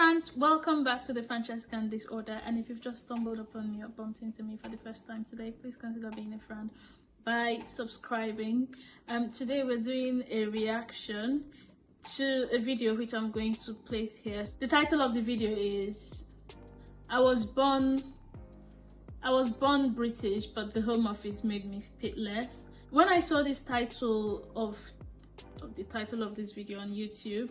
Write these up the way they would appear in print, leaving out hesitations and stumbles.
friends, welcome back to the Francesca Disorder. And if you've just stumbled upon me or bumped into me for the first time today, please consider being a friend by subscribing. Today we're doing a reaction to a video which I'm going to place here. The title of the video is I was born British, but the Home Office made me stateless. When I saw this title of the title of this video on YouTube,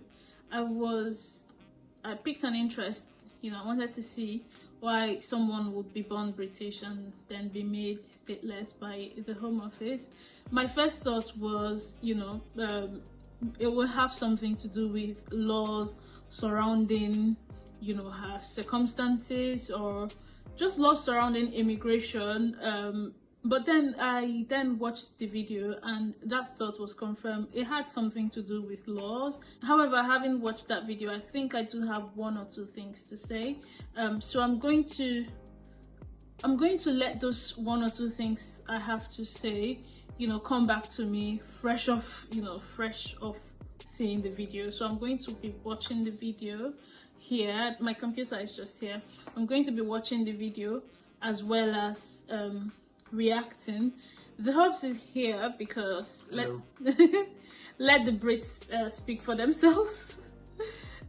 I picked an interest. I wanted to see why someone would be born British and then be made stateless by the Home Office. My first thought was, it will have something to do with laws surrounding, her circumstances, or just laws surrounding immigration. But then I watched the video and that thought was confirmed. It had something to do with laws. However, having watched that video, I think I do have one or two things to say. So I'm going to let those one or two things I have to say, come back to me fresh off seeing the video. So I'm going to be watching the video here. My computer is just here. I'm going to be watching the video as well as reacting. The hubs is here because let the Brits speak for themselves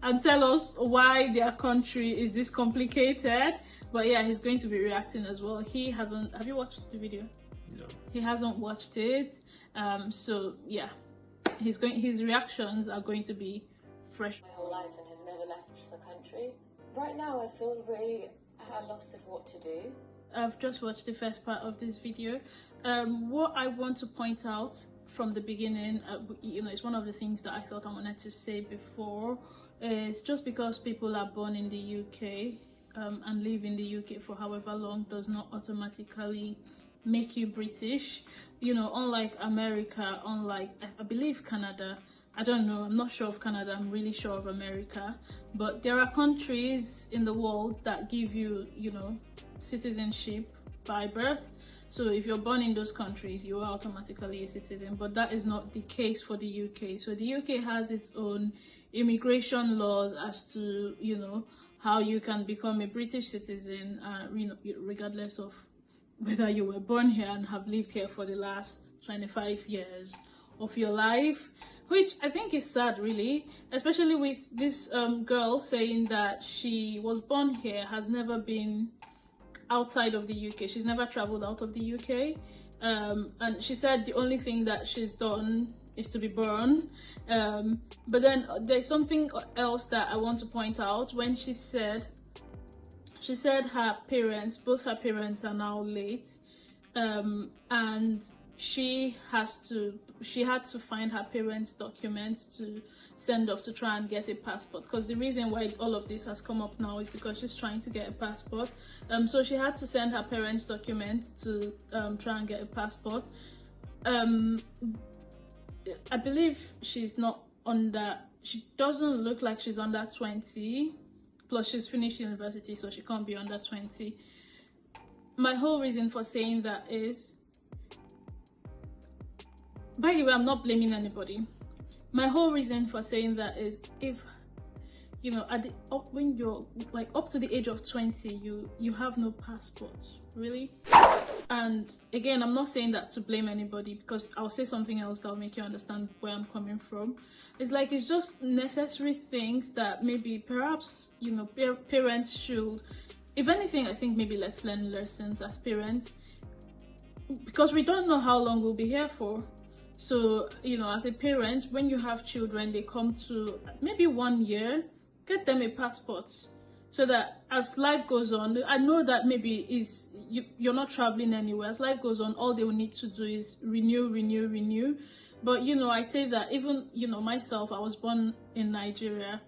and tell us why their country is this complicated. But yeah, he's going to be reacting as well. He hasn't. Have you watched the video? No. He hasn't watched it. So yeah, his reactions are going to be fresh. My whole life and have never left the country. Right now I feel really at a loss of what to do. I've just watched the first part of this video. What I want to point out from the beginning, it's one of the things that I thought I wanted to say before, is just because people are born in the UK and live in the UK for however long does not automatically make you British. Unlike America, unlike I believe Canada, I don't know, I'm not sure of Canada, I'm really sure of America, but there are countries in the world that give you, citizenship by birth. So if you're born in those countries, you are automatically a citizen, but that is not the case for the UK. So the UK has its own immigration laws as to, how you can become a British citizen, regardless of whether you were born here and have lived here for the last 25 years of your life, which I think is sad, really, especially with this girl saying that she was born here, has never been outside of the UK. She's never traveled out of the UK, and she said the only thing that she's done is to be born. But then there's something else that I want to point out. When she said her parents, both her parents are now late, and she had to find her parents' documents to send off to try and get a passport, because the reason why all of this has come up now is because she's trying to get a passport. So she had to send her parents' documents to try and get a passport. I believe she's not she doesn't look like she's under 20, plus she's finished university, so she can't be under 20. My whole reason for saying that is, by the way, I'm not blaming anybody. My whole reason for saying that is, if when you're like up to the age of 20, you have no passport, really. And again, I'm not saying that to blame anybody, because I'll say something else that'll make you understand where I'm coming from. It's just necessary things that maybe perhaps parents should, if anything, I think maybe let's learn lessons as parents, because we don't know how long we'll be here for. So, as a parent, when you have children, they come to maybe 1 year, get them a passport, so that as life goes on, I know that maybe you're not traveling anywhere. As life goes on, all they will need to do is renew. But, I say that even, myself, I was born in Nigeria.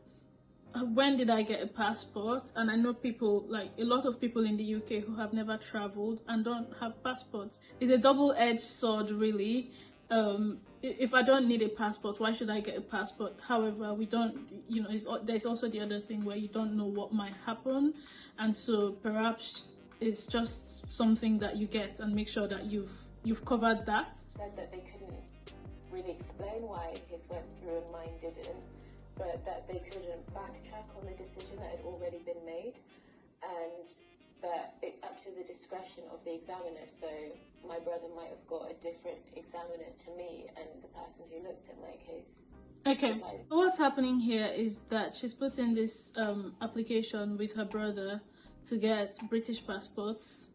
When did I get a passport? And I know people, like a lot of people in the UK who have never traveled and don't have passports. It's a double-edged sword, really. If I don't need a passport, why should I get a passport? However, we don't, there's also the other thing where you don't know what might happen, and so perhaps it's just something that you get, and make sure that you've covered that. Said that they couldn't really explain why his went through and mine didn't. but that they couldn't backtrack on the decision that had already been made, and that it's up to the discretion of the examiner. So my brother might have got a different examiner to me, and the person who looked at my case. Okay, so what's happening here is that she's put in this application with her brother to get British passports.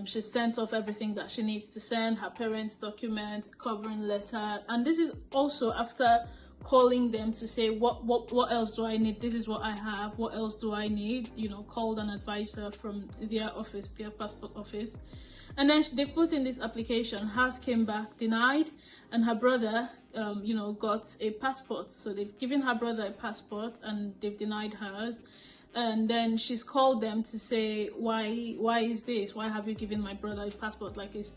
She sent off everything that she needs to send, her parents' document, covering letter, and this is also after calling them to say what else do I need, this is what I have, what else do I need, you know, called an advisor from their office, their passport office. And then they put in this application, hers came back denied, and her brother you know, got a passport. So they've given her brother a passport and they've denied hers. And then she's called them to say, why is this, why have you given my brother a passport? Like, it's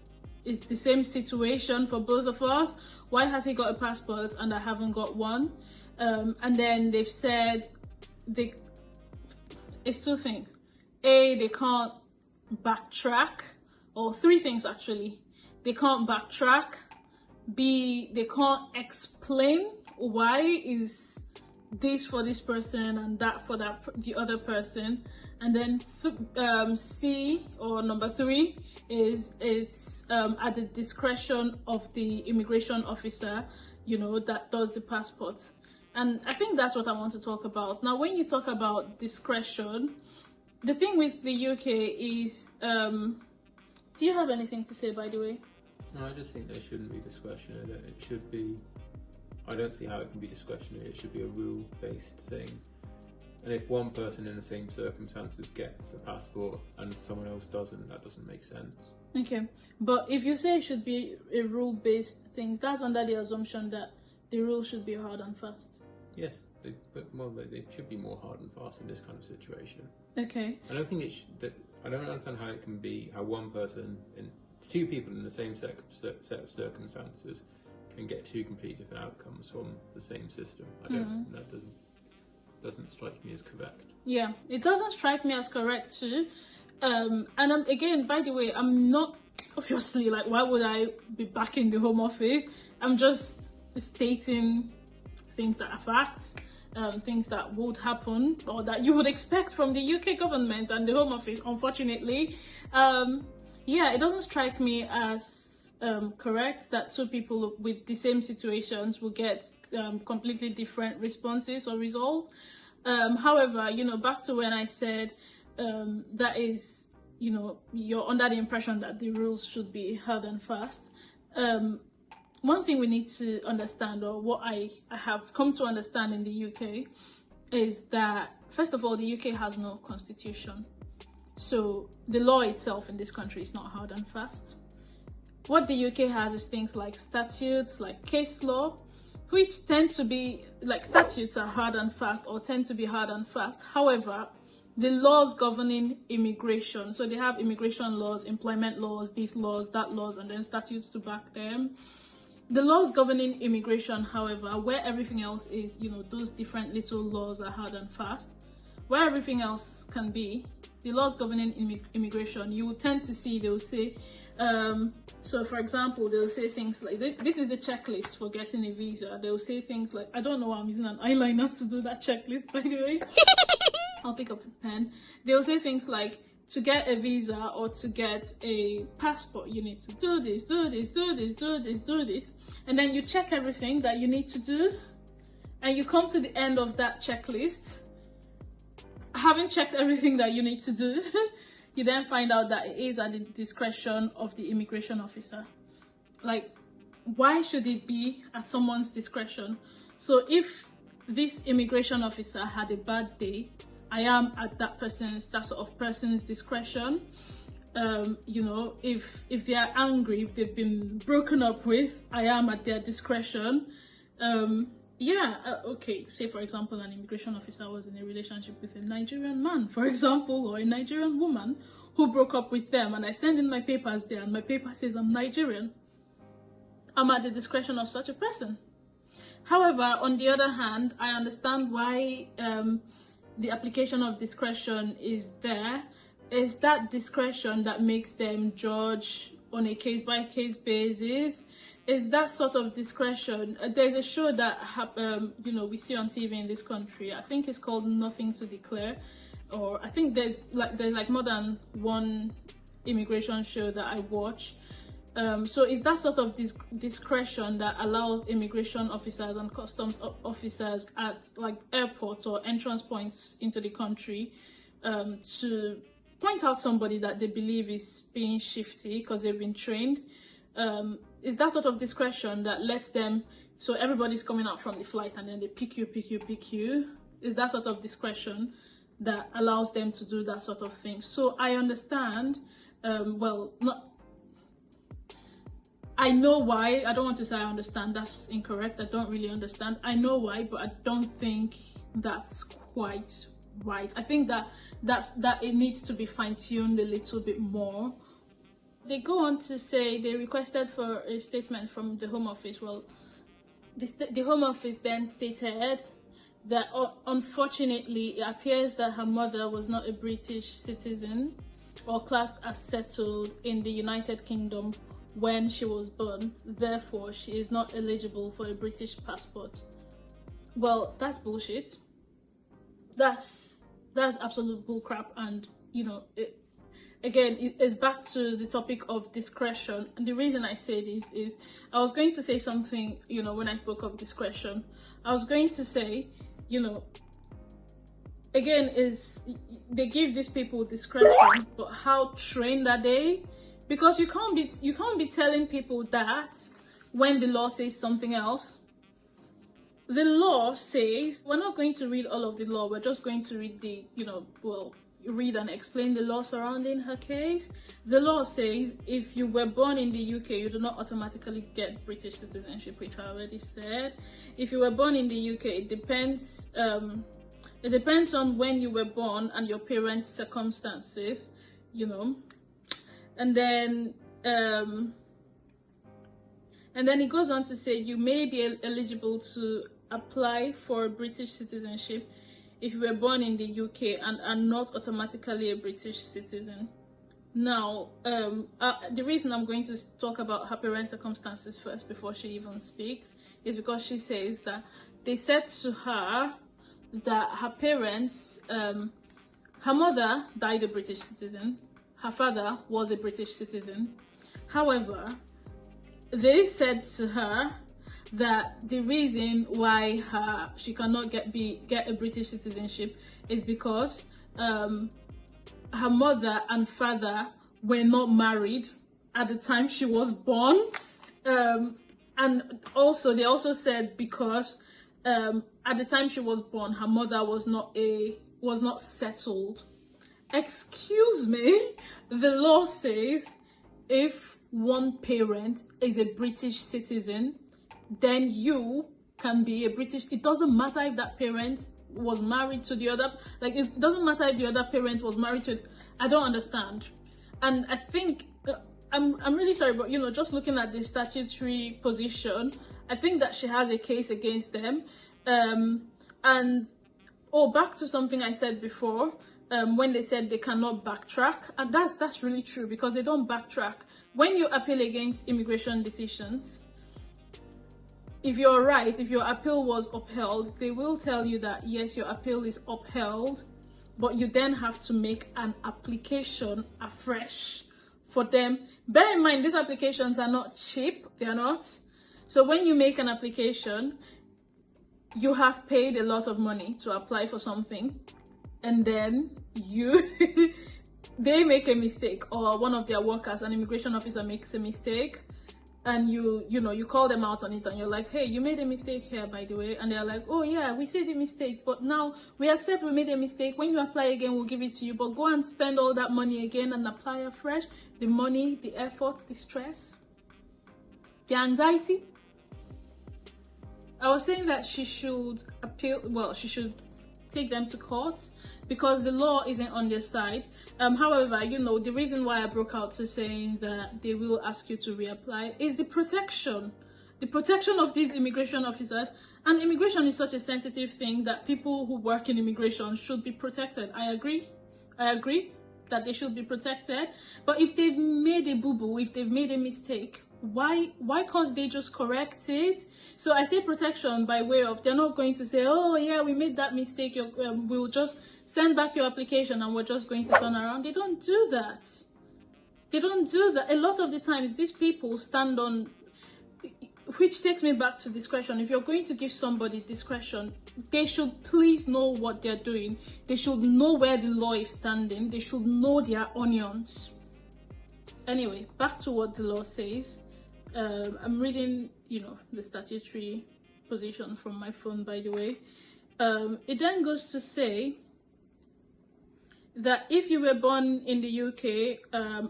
the same situation for both of us. Why has he got a passport and I haven't got one? And then they've said it's two things. A, they can't backtrack, or three things actually. They can't backtrack. B, they can't explain why is this for this person and that for the other person. And then C, or number three, is it's at the discretion of the immigration officer, you know, that does the passport. And I think that's what I want to talk about. Now, when you talk about discretion, the thing with the UK is, do you have anything to say, by the way? No, I just think there shouldn't be discretionary. It should be, I don't see how it can be discretionary. It should be a rule-based thing. And if one person in the same circumstances gets a passport and someone else doesn't, that doesn't make sense. Okay, but if you say it should be a rule-based thing, that's under the assumption that the rule should be hard and fast. Yes, they should be more hard and fast in this kind of situation. Okay. I don't think I don't understand how it can be, how one person, two people in the same set of circumstances can get two completely different outcomes from the same system. That doesn't strike me as correct. Yeah, it doesn't strike me as correct too. And again, by the way, I'm not obviously like, why would I be back in the Home Office? I'm just stating things that are facts, things that would happen or that you would expect from the UK government and the Home Office, unfortunately. Yeah, it doesn't strike me as correct that two people with the same situations will get completely different responses or results. However, you know, back to when I said that is, you know, you're under the impression that the rules should be hard and fast. One thing we need to understand, or what I have come to understand in the UK, is that, first of all, the UK has no constitution. So the law itself in this country is not hard and fast. What the UK has is things like statutes, like case law, which tend to be, like, statutes are hard and fast or tend to be hard and fast. However, the laws governing immigration, so they have immigration laws, employment laws, these laws, that laws, and then statutes to back them. The laws governing immigration, however, where everything else is, you know, those different little laws are hard and fast. Where everything else can be, the laws governing immigration, you will tend to see, they will say, so for example, they'll say things like, this is the checklist for getting a visa. They'll say things like, I don't know why I'm using an eyeliner to do that checklist, by the way. I'll pick up a pen. They'll say things like, to get a visa or to get a passport, you need to do this, do this, do this, do this, do this. And then you check everything that you need to do, and you come to the end of that checklist, having checked everything that you need to do. You then find out that it is at the discretion of the immigration officer. Like, why should it be at someone's discretion? So if this immigration officer had a bad day, I am at that sort of person's discretion. You know, if they are angry, if they've been broken up with, I am at their discretion. Okay, say for example, an immigration officer was in a relationship with a Nigerian man, for example, or a Nigerian woman who broke up with them, and I send in my papers there, and my paper says I'm Nigerian. I'm at the discretion of such a person. However, on the other hand, I understand why the application of discretion is there. Is that discretion that makes them judge on a case-by-case basis. Is that sort of discretion? There's a show that we see on TV in this country. I think it's called Nothing to Declare, or I think there's like more than one immigration show that I watch. So is that sort of discretion that allows immigration officers and customs officers at like airports or entrance points into the country to point out somebody that they believe is being shifty because they've been trained? Is that sort of discretion that lets them, so everybody's coming out from the flight and then they pick you? Is that sort of discretion that allows them to do that sort of thing? So I understand, I know why. I don't want to say I understand, that's incorrect. I don't really understand. I know why, but I don't think that's quite right. I think that it needs to be fine-tuned a little bit more. They go on to say they requested for a statement from the Home Office. Well, the Home Office then stated that unfortunately it appears that her mother was not a British citizen or classed as settled in the United Kingdom when she was born. Therefore, she is not eligible for a British passport. Well, that's bullshit. That's absolute bullcrap, and again, it is back to the topic of discretion. And the reason I say this is I was going to say something, when I spoke of discretion. I was going to say, again, is they give these people discretion, but how trained are they? Because you can't be telling people that when the law says something else. The law says, we're not going to read all of the law, we're just going to read read and explain the law surrounding her case. The law says if you were born in the UK, you do not automatically get British citizenship, which I already said. If you were born in the UK, it depends on when you were born and your parents' circumstances, and then it goes on to say you may be eligible to apply for British citizenship if you were born in the UK and are not automatically a British citizen. Now, the reason I'm going to talk about her parents' circumstances first before she even speaks is because she says that they said to her that her parents, her mother died a British citizen, her father was a British citizen. However, they said to her that the reason why she cannot get a British citizenship is because her mother and father were not married at the time she was born, and also they also said because at the time she was born her mother was not settled. Excuse me, the law says if one parent is a British citizen, then you can be a British. It doesn't matter if that parent was married to the other, it doesn't matter if the other parent was married to. I don't understand. And I think I'm really sorry, but just looking at the statutory position, I think that she has a case against them. And back to something I said before, when they said they cannot backtrack, and that's really true, because they don't backtrack. When you appeal against immigration decisions, if you're right, if your appeal was upheld, they will tell you that yes, your appeal is upheld, but you then have to make an application afresh for them. Bear in mind, these applications are not cheap, they are not. So when you make an application, you have paid a lot of money to apply for something, and then they make a mistake, or one of their workers, an immigration officer, makes a mistake, and you call them out on it, and you're like, hey, you made a mistake here, by the way, and they're like, oh yeah, we see the mistake, but now we accept we made a mistake. When you apply again, we'll give it to you, but go and spend all that money again and apply afresh. The money, the effort, the stress, the anxiety. I was saying that she should appeal. Well, she should take them to court because the law isn't on their side. However, the reason why I broke out to saying that they will ask you to reapply is the protection of these immigration officers. And immigration is such a sensitive thing that people who work in immigration should be protected. I agree. that they should be protected. But if they've made a boo-boo, if they've made a mistake, why can't they just correct it? So I say protection by way of, they're not going to say, oh yeah, we made that mistake, we'll just send back your application and we're just going to turn around. They don't do that. They don't do that. A lot of the times these people stand on, which takes me back to discretion. If you're going to give somebody discretion, they should please know what they're doing. They should know where the law is standing. They should know their onions. Anyway, back to what the law says. I'm reading, the statutory position from my phone, by the way. It then goes to say that if you were born in the UK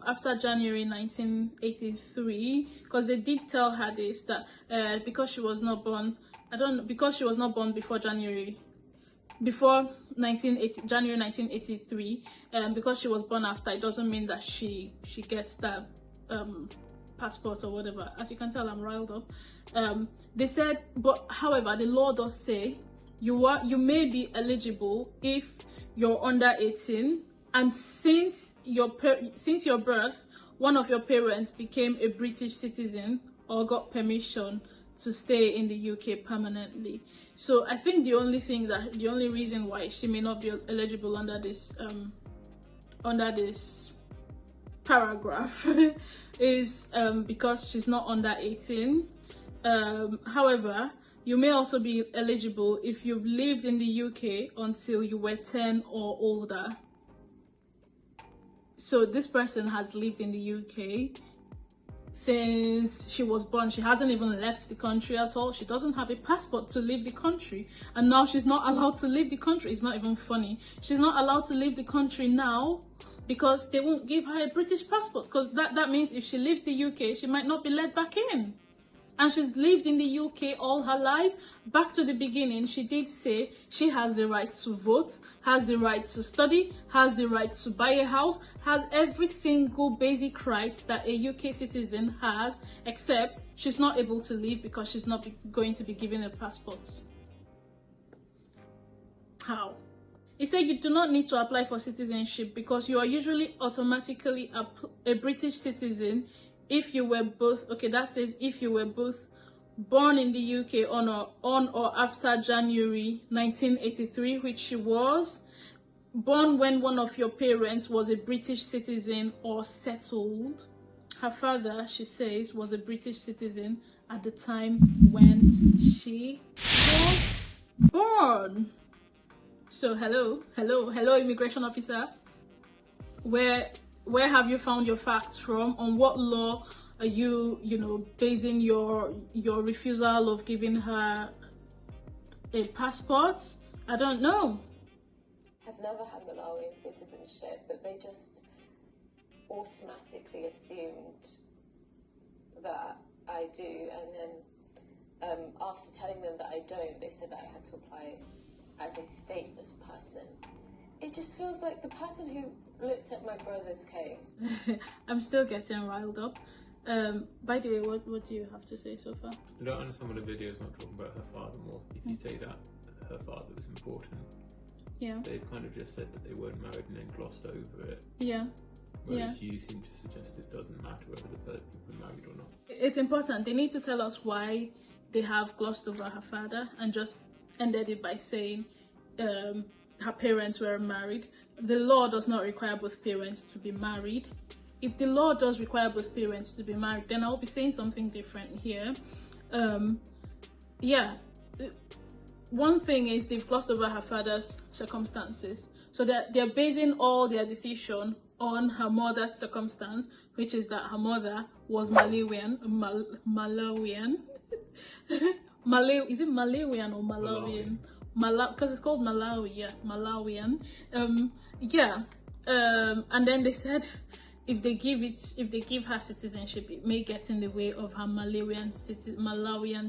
after January 1983, because they did tell her this, that because she was not born, because she was not born before January 1983, because she was born after, it doesn't mean that she gets that passport or whatever. As you can tell, I'm riled up. They said, but however, the law does say you may be eligible if you're under 18, and since your birth, one of your parents became a British citizen or got permission to stay in the UK permanently. So I think the only reason why she may not be eligible under this paragraph is because she's not under 18. However, you may also be eligible if you've lived in the UK until you were 10 or older. So this person has lived in the UK since she was born. She hasn't even left the country at all. She doesn't have a passport to leave the country, and now she's not allowed to leave the country. It's not even funny. She's not allowed to leave the country now because they won't give her a British passport, because that means if she leaves the UK, she might not be let back in. And she's lived in the UK all her life. Back to the beginning, she did say she has the right to vote, has the right to study, has the right to buy a house, has every single basic right that a UK citizen has, except she's not able to leave because she's not going to be given a passport. How? He said you do not need to apply for citizenship because you are usually automatically a British citizen if you were both, okay, that says if you were both born in the UK on or after January 1983, which she was, born when one of your parents was a British citizen or settled. Her father, she says, was a British citizen at the time when she was born. So hello, immigration officer. Where have you found your facts from? On what law are you, basing your refusal of giving her a passport? I don't know. I've never had Malawian citizenship, that they just automatically assumed that I do, and then after telling them that I don't, they said that I had to apply as a stateless person. It just feels like the person who looked at my brother's case. I'm still getting riled up. By the way, what do you have to say so far? I don't understand why the video is not talking about her father more. If you say that her father was important, yeah, they've kind of just said that they weren't married and then glossed over it. Yeah. Whereas you seem to suggest it doesn't matter whether the third people are married or not. It's important. They need to tell us why they have glossed over her father and just ended it by saying her parents were married. The law does not require both parents to be married. If the law does require both parents to be married, then I'll be saying something different here. One thing is they've glossed over her father's circumstances. So that they're basing all their decision on her mother's circumstance, which is that her mother was Malawian. Is it Malawian or Malawian? Because it's called Malawi, yeah, Malawian. And then they said if they give her citizenship, it may get in the way of her Malawian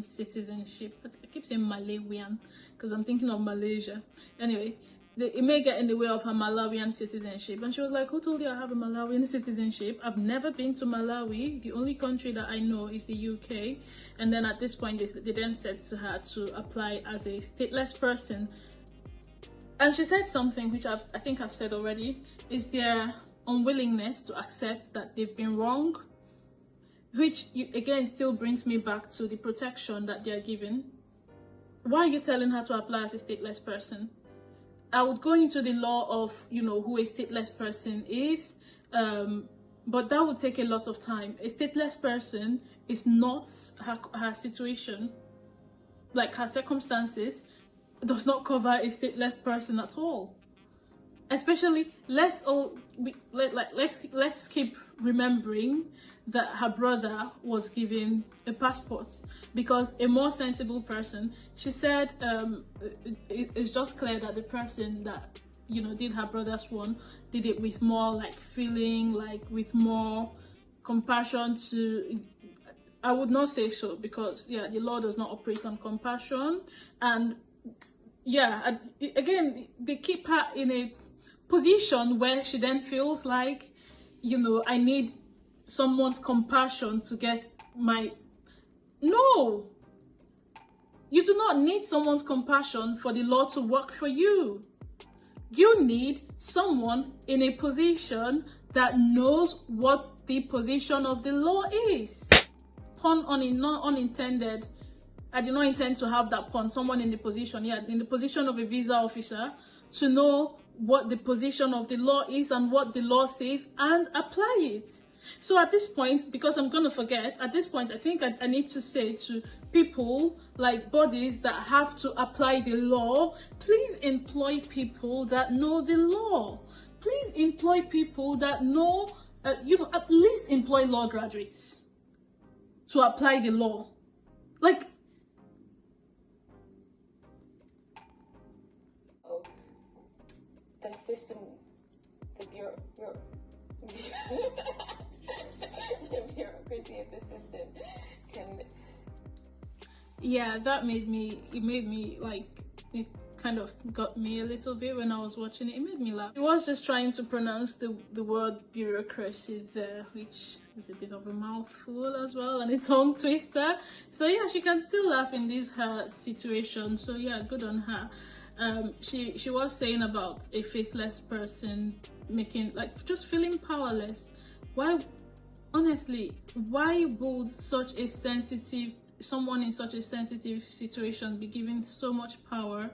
citizenship. I keep saying Malawian because I'm thinking of Malaysia. Anyway, it may get in the way of her Malawian citizenship. And she was like, who told you I have a Malawian citizenship? I've never been to Malawi. The only country that I know is the UK. And then at this point, they then said to her to apply as a stateless person. And she said something which I think I've said already. Is there unwillingness to accept that they've been wrong, which again still brings me back to the protection that they're given. Why are you telling her to apply as a stateless person? I would go into the law of, who a stateless person is, but that would take a lot of time. A stateless person is not her situation, like her circumstances does not cover a stateless person at all. Especially, let's keep remembering that her brother was given a passport, because a more sensible person, she said, it's just clear that the person that did her brother's one did it with more like feeling, like with more compassion to. I would not say so, because the law does not operate on compassion, and again they keep her in a position where she then feels like, I need someone's compassion to get my. No, you do not need someone's compassion for the law to work for you. You need someone in a position that knows what the position of the law is. Pun not unintended. I did not intend to have that pun. Someone in the position, in the position of a visa officer, to know what the position of the law is and what the law says and apply it. So at this point, because I'm going to forget, at this point I think I need to say to people, like bodies that have to apply the law, please employ people that know the law. Please employ people that know, at least employ law graduates to apply the law. Like, the system, the bureaucracy of the system can. Yeah, that made me like, it kind of got me a little bit when I was watching it. It made me laugh. I was just trying to pronounce the word bureaucracy there, which is a bit of a mouthful as well, and a tongue twister. So yeah, she can still laugh in this her situation. So yeah, good on her. She was saying about a faceless person making, like, just feeling powerless. Why, honestly, why would someone in such a sensitive situation be given so much power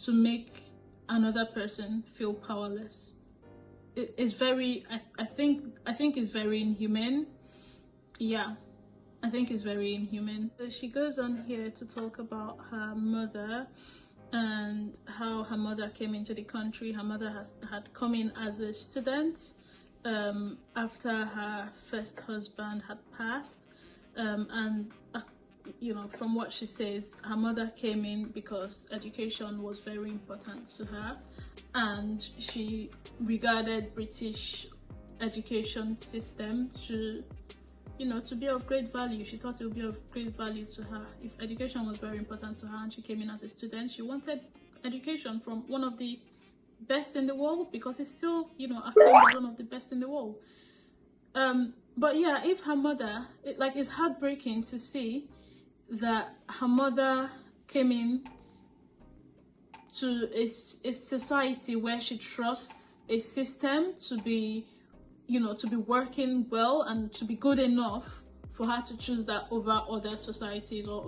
to make another person feel powerless? It's very, I think it's very inhumane. Yeah, I think it's very inhumane. So she goes on here to talk about her mother and how her mother came into the country. Her mother had come in as a student after her first husband had passed, and from what she says, her mother came in because education was very important to her, and she regarded British education system to be of great value. She thought it would be of great value to her. If education was very important to her and she came in as a student, she wanted education from one of the best in the world, because it's still, acclaimed as one of the best in the world. But yeah, if her mother, it's heartbreaking to see that her mother came in to a society where she trusts a system to be working well and to be good enough for her to choose that over other societies or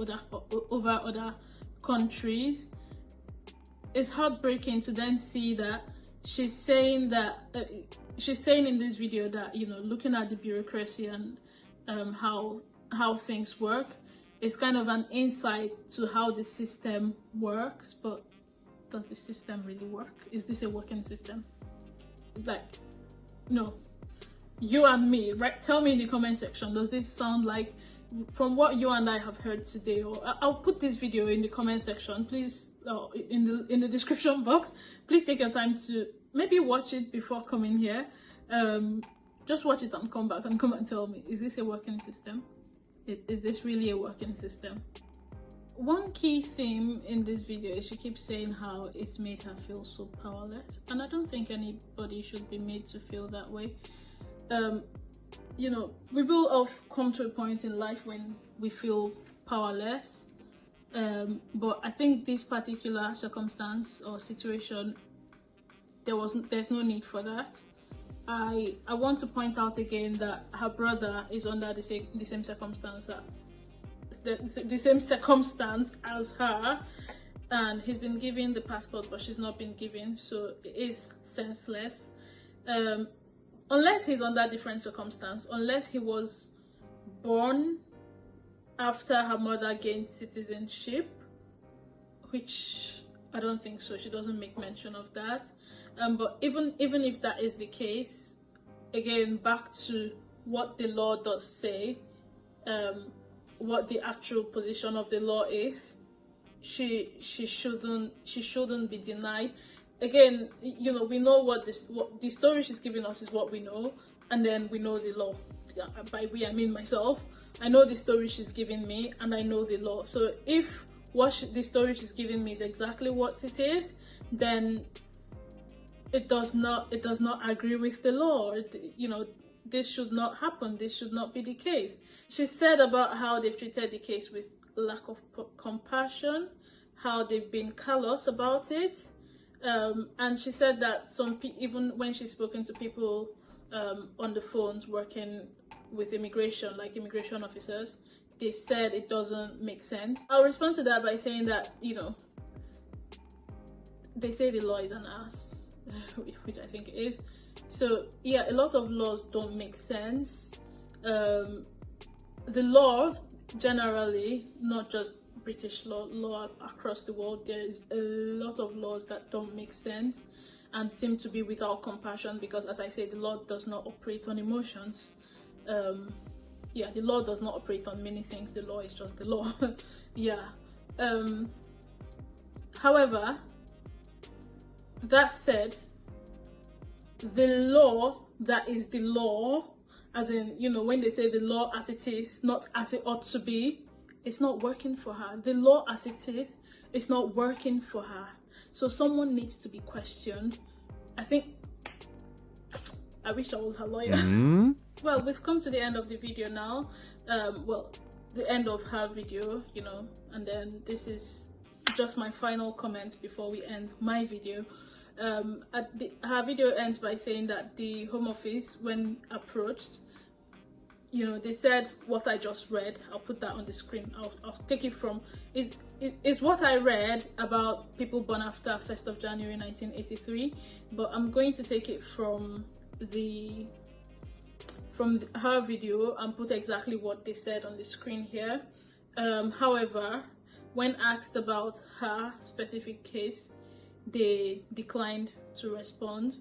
over other countries. It's heartbreaking to then see that she's saying in this video that, looking at the bureaucracy and how things work, it's kind of an insight to how the system works. But does the system really work? Is this a working system? Like, no. You and me, right? Tell me in the comment section, does this sound like, from what you and I have heard today? Or I'll put this video in the comment section, please, in the description box. Please take your time to maybe watch it before coming here. Just watch it and come back and come and tell me, is this a working system? Is this really a working system? One key theme in this video is she keeps saying how it's made her feel so powerless, and I don't think anybody should be made to feel that way. We will all come to a point in life when we feel powerless, but I think this particular circumstance or situation, there's no need for that. I want to point out again that her brother is under the same circumstance, the same circumstance as her, and he's been given the passport, but she's not been given, so it is senseless. Unless he's under different circumstance, unless he was born after her mother gained citizenship, which I don't think so. She doesn't make mention of that. But even if that is the case, again, back to what the law does say, what the actual position of the law is, she shouldn't be denied. Again, you know, we know what the story she's giving us is what we know, and then we know the law. By we, I mean myself. I know the story she's giving me, and I know the law. So if the story she's giving me is exactly what it is, then it does not agree with the law. You know, this should not happen. This should not be the case. She said about how they've treated the case with lack of compassion, how they've been callous about it, and she said that even when she's spoken to people on the phones working with immigration, like immigration officers, they said it doesn't make sense. I'll respond to that by saying that, you know, they say the law is an ass, which I think it is. So yeah, a lot of laws don't make sense. The law generally, not just British law across the world, there is a lot of laws that don't make sense and seem to be without compassion, because as I say, the law does not operate on emotions. Yeah, the law does not operate on many things. The law is just the law. Yeah. However, that said, the law that is the law, as in, you know, when they say the law as it is, not as it ought to be, it's not working for her. The law as it is, it's not working for her. So someone needs to be questioned. I wish I was her lawyer. Mm-hmm. Well, we've come to the end of the video now. Well, the end of her video, you know, and then this is just my final comments before we end my video. Her video ends by saying that the Home Office, when approached, you know, they said what I just read. I'll put that on the screen. I'll take it from is what I read about people born after 1st of January 1983, but I'm going to take it from her video and put exactly what they said on the screen here. However, when asked about her specific case, they declined to respond.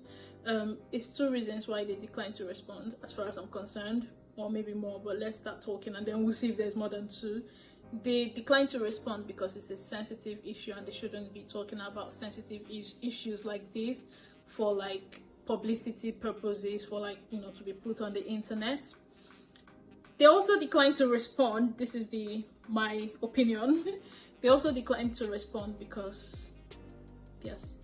It's two reasons why they declined to respond, as far as I'm concerned, or maybe more, but let's start talking and then we'll see if there's more than two. They declined to respond because it's a sensitive issue and they shouldn't be talking about sensitive issues like this for like publicity purposes, for like, you know, to be put on the internet. They also declined to respond. This is my opinion. They also declined to respond because, yes,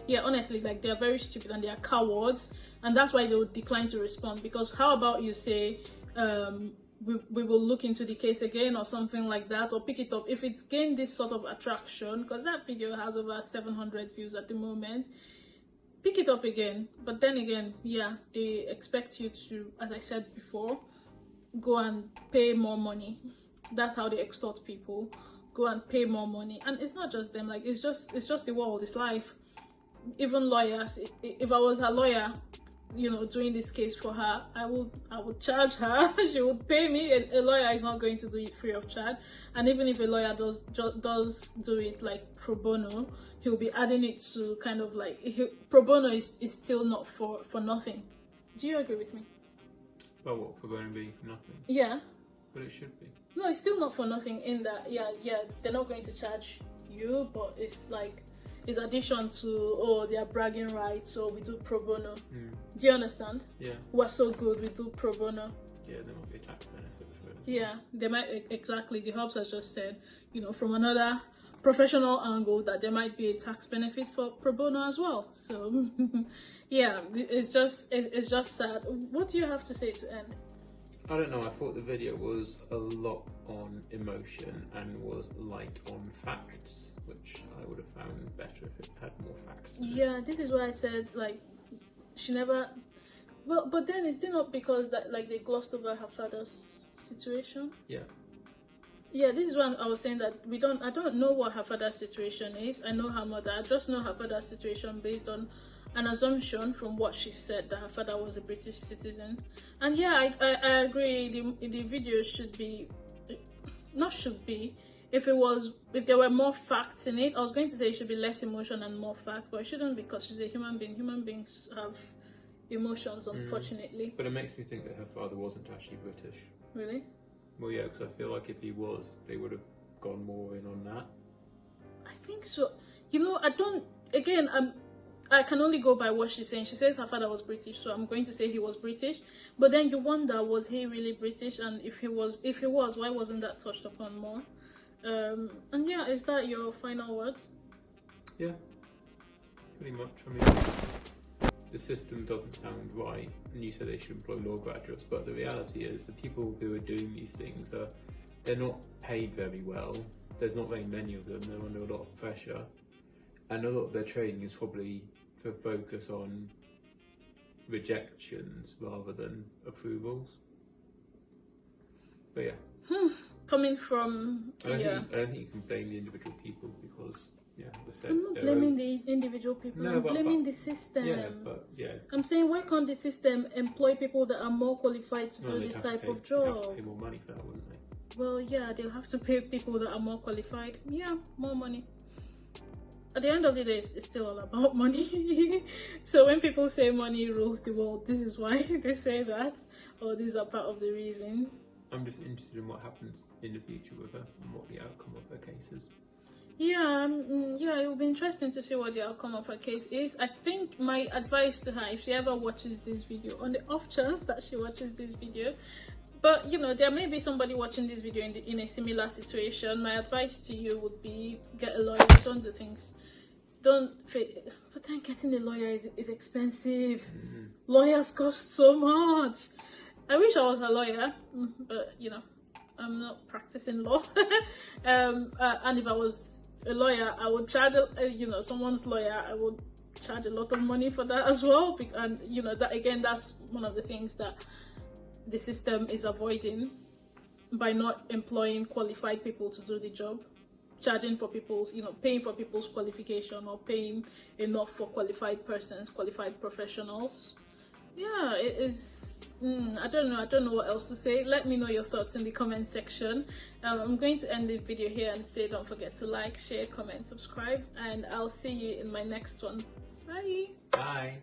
yeah, honestly, like, they're very stupid and they are cowards, and that's why they would decline to respond. Because how about you say, we will look into the case again or something like that, or pick it up if it's gained this sort of attraction, because that video has over 700 views at the moment. Pick it up again. But then again, yeah, they expect you to, as I said before, go and pay more money. That's how they extort people. Go and pay more money. And it's not just them, like, it's just the world, it's life. Even lawyers, if I was her lawyer, you know, doing this case for her, I would charge her. She would pay me. A lawyer is not going to do it free of charge. And even if a lawyer does do it like pro bono, he'll be adding it to kind of like, pro bono is still not for nothing. Do you agree with me? Well, what, pro bono being for nothing? Yeah. But it should be. No, it's still not for nothing in that, yeah, they're not going to charge you, but it's like, it's addition to, they are bragging rights, so we do pro bono. Do you understand? Yeah. We're so good, we do pro bono. Yeah, there might be a tax benefit for it. Yeah, they might, exactly. The Hobbs has just said, you know, from another professional angle, that there might be a tax benefit for pro bono as well. So, yeah, it's just sad. What do you have to say to end? I don't know, I thought the video was a lot on emotion and was light on facts, which I would have found better if it had more facts. Yeah, this is why I said, like, she never. Well, but then is it not because that like they glossed over her father's situation? Yeah. Yeah, this is why I was saying that I don't know what her father's situation is. I know her mother. I just know her father's situation based on an assumption from what she said that her father was a British citizen. And yeah, I agree. The video should be, not should be. If there were more facts in it, I was going to say it should be less emotion and more fact, but it shouldn't because she's a human being. Human beings have emotions, unfortunately. But it makes me think that her father wasn't actually British. Really? Well, yeah, because I feel like if he was, they would have gone more in on that. I think so. You know, I can only go by what she's saying. She says her father was British, so I'm going to say he was British. But then you wonder, was he really British? And if he was, why wasn't that touched upon more? And yeah, is that your final words? Yeah, pretty much. I mean, the system doesn't sound right, and you said they should employ law graduates, but the reality is the people who are doing these things they're not paid very well. There's not very many of them. They're under a lot of pressure, and a lot of their training is probably to focus on rejections rather than approvals. But yeah. Coming from I don't think you can blame the individual people because, yeah, as I said, I'm not blaming the individual people. No, I'm but blaming the system. Yeah, but yeah. I'm saying, why can't the system employ people that are more qualified to do this type of job? They'd have to pay more money for that, wouldn't they? Well, yeah, they'll have to pay people that are more qualified. Yeah, more money. At the end of the day, it's still all about money. So when people say money rules the world, this is why they say that, or these are part of the reasons. I'm just interested in what happens in the future with her and what the outcome of her case is. Yeah, it will be interesting to see what the outcome of her case is. I think my advice to her, if she ever watches this video, on the off chance that she watches this video, but you know, there may be somebody watching this video in a similar situation, my advice to you would be get a lawyer. Don't do things. But then getting a lawyer is expensive. Lawyers cost so much. I wish I was a lawyer, but you know, I'm not practicing law. And if I was a lawyer, I would charge, someone's lawyer, I would charge a lot of money for that as well. And you know, that again, that's one of the things that the system is avoiding by not employing qualified people to do the job. Charging for people's, paying for people's qualification or paying enough for qualified persons, qualified professionals. Yeah, it is. I don't know what else to say. Let me know your thoughts in the comment section. I'm going to end the video here and say don't forget to like, share, comment, subscribe, and I'll see you in my next one. Bye. Bye.